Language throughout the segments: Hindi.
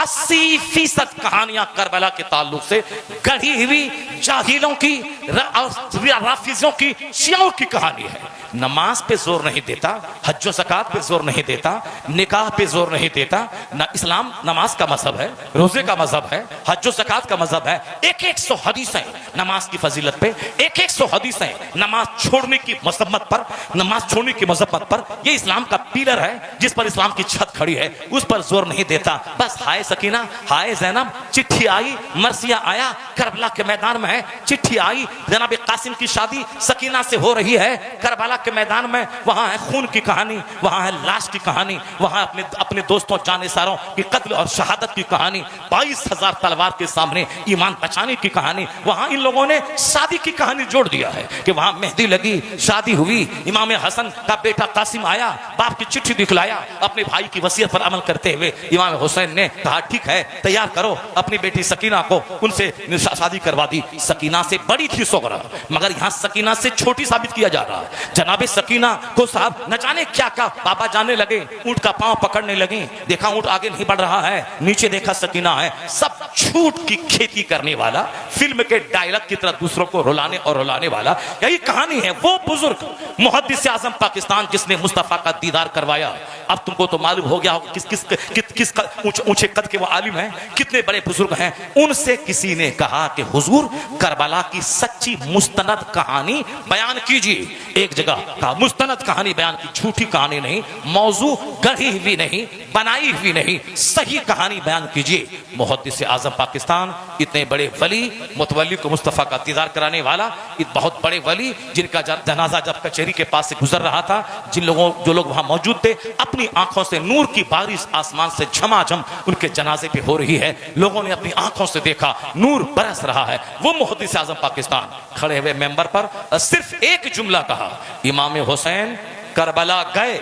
80% कहानियां करबला के ताल्लुक से गढ़ी हुई जाहिलों की, राफिजियों की, शियाओं की कहानी है। नमाज पे जोर नहीं देता, हज व ज़कात पे जोर नहीं देता, निकाह पे जोर नहीं देता। ना इस्लाम नमाज का मजहब है, रोजे का मजहब है, हज व ज़कात का मजहब है। एक 100 हदीसें नमाज की फजीलत पे, एक 100 हदीसें नमाज छोड़ने की मजम्मत पर, नमाज छोड़ने की मजम्मत पर। ये इस्लाम का पिलर है जिस पर इस्लाम की छत खड़ी है, उस पर जोर नहीं देता। बस हाय सकीना, हाय ज़ैनब, चिट्ठी आई, मरसिया आया, करबला के मैदान में है, चिट्ठी आई, जनाब कासिम की शादी सकीना से हो रही है करबला के मैदान में। वहां है खून की कहानी, वहां है लाश की कहानी, वहां अपने दोस्तों जानेसारों की कत्ल और शहादत की कहानी, 22,000 तलवार के सामने ईमान बचाने की कहानी। वहां इन लोगों ने शादी की कहानी जोड़ दिया है कि वहां मेहंदी लगी, शादी हुई, इमाम हसन का बेटा कासिम आया, बाप की चिट्ठी दिखलाया, अपने भाई की वसीयत पर अमल करते हुए इमाम हुसैन ने कहा ठीक है तैयार करो अपनी बेटी सकीना को, उनसे शादी करवा दी। सकीना से बड़ी थी सोगरा, मगर यहाँ सकीना से छोटी साबित किया जा रहा है। जनाबे सकीना को साहब न जाने क्या क्या बाबा जाने लगे, ऊंट का पांव पकड़ने लगे, देखा ऊंट आगे नहीं बढ़ रहा है, नीचे देखा सकीना है। सब झूठ की खेती करने वाला, फिल्म के डायलॉग की तरह दूसरों को रुलाने और रुलाने वाला, यही कहानी है। वो बुजुर्ग मुहद्दिस आजम पाकिस्तान जिसने मुस्तफा का दीदार करवाया। अब तुमको तो मालूम हो गया किस किस किस ऊंचे कद के वो आलिम हैं, कितने बड़े बुजुर्ग हैं। उनसे किसी ने कहा कि हुजूर करबला की सच्ची मुस्तनद कहानी बयान कीजिए। एक जगह कहा मुस्तनद कहानी बयान की, झूठी कहानी नहीं, मौजू गढ़ी हुई नहीं, बनाई हुई नहीं, सही कहानी बयान कीजिए। मुहद्दिस आजम पाकिस्तान, इतने बड़े वली, मुतवल्ली को मुस्तफा का दीदार कराने वाला, बहुत बड़े वली जिनका जनाजा जब कचहरी के पास से गुजर रहा था, जो लोग वहां मौजूद थे, अपनी आंखों से नूर की बारिश आसमान से झमाझम उनके जनाजे पे हो रही है। लोगों ने अपनी आंखों से देखा नूर बरस रहा है। वो मुहद्दिस आजम पाकिस्तान खड़े हुए मेंबर पर सिर्फ एक जुमला कहा, इमाम हुसैन करबला गए,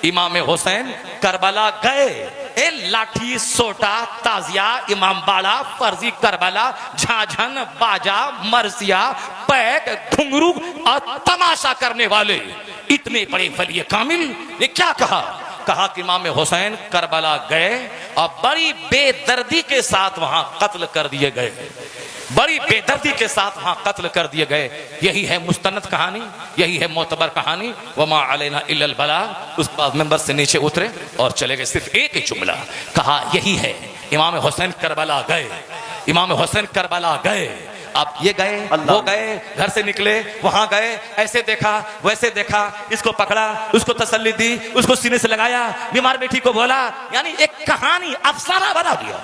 इमाम हुसैन करबला गए। ए लाठी सोटा ताजिया इमाम बाड़ा फर्जी करबला झाझन बाजा मरसिया पैक घुंघरू और तमाशा करने वाले इतने बड़े वली कामिल ने क्या कहा? कहा कि इमाम हुसैन करबला गए और बड़ी बेदर्दी के साथ वहां कत्ल कर दिए गए, बड़ी बेदर्दी के साथ वहां कत्ल कर दिए गए। यही है मुस्तनद कहानी, यही है मोतबर कहानी। वमा अलैना इल्लल बलाग। उस बाद मेंबर से नीचे उतरे और चले गए। सिर्फ एक ही जुमला कहा, यही है इमाम हुसैन करबला गए, इमाम हुसैन करबला गए। अब ये गए, वो गए, घर से निकले, वहां गए, ऐसे देखा वैसे देखा, इसको पकड़ा, उसको तसल्ली दी, उसको सीने से लगाया, बीमार बेटी को बोला, यानी एक कहानी अफसाना बना दिया।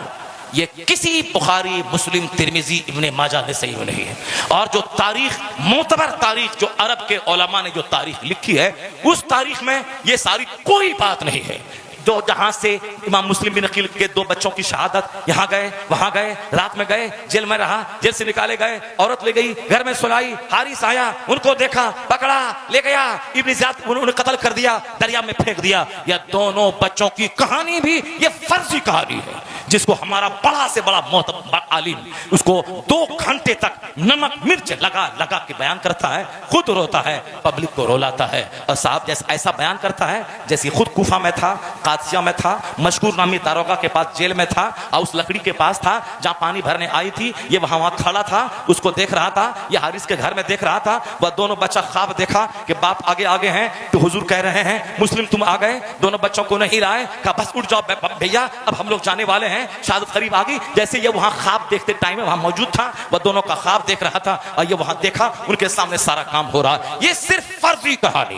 ये किसी बुखारी मुस्लिम तिरमिजी इब्ने माजा ने सही नहीं है। और जो तारीख, मोतबर तारीख, जो अरब के उलमा ने जो तारीख लिखी है, उस तारीख में ये सारी कोई बात नहीं है। जो जहां से इमाम मुस्लिम बिन अकील के 2 बच्चों की शहादत, यहाँ गए वहां गए, रात में गए, जेल में रहा, जेल से निकाले गए, औरत ले गई, घर में सुलाई, हारिस आया, उनको देखा, पकड़ा, ले गया, इब्न ज़ियाद उन्होंने कत्ल कर दिया, दरिया में फेंक दिया। यह दोनों बच्चों की कहानी भी ये फर्जी कहानी है, जिसको हमारा बड़ा से बड़ा मोहतबर आलिम उसको 2 घंटे तक नमक मिर्च लगा लगा के बयान करता है, खुद रोता है, पब्लिक को रोलाता है। और साहब जैसे ऐसा बयान करता है जैसे खुद कूफा में था, कादसिया में था, मशकूर नामी दारोगा के पास जेल में था, और उस लकड़ी के पास था जहां पानी भरने आई थी। ये वहां खड़ा था, उसको देख रहा था, ये हारिस के घर में देख रहा था। वह दोनों बच्चा ख्वाब देखा कि बाप आगे आगे हैं, तो हुजूर कह रहे हैं मुस्लिम तुम आ गए, दोनों बच्चों को नहीं लाए, कहा बस उठ जाओ भैया, अब हम लोग जाने वाले हैं, शहादत करीब आ गई। जैसे ये वहां ख्वाब देखते टाइम में वहां मौजूद था, वह दोनों का ख्वाब देख रहा था, और ये वहां देखा उनके सामने सारा काम हो रहा। ये सिर्फ फर्जी कहानी।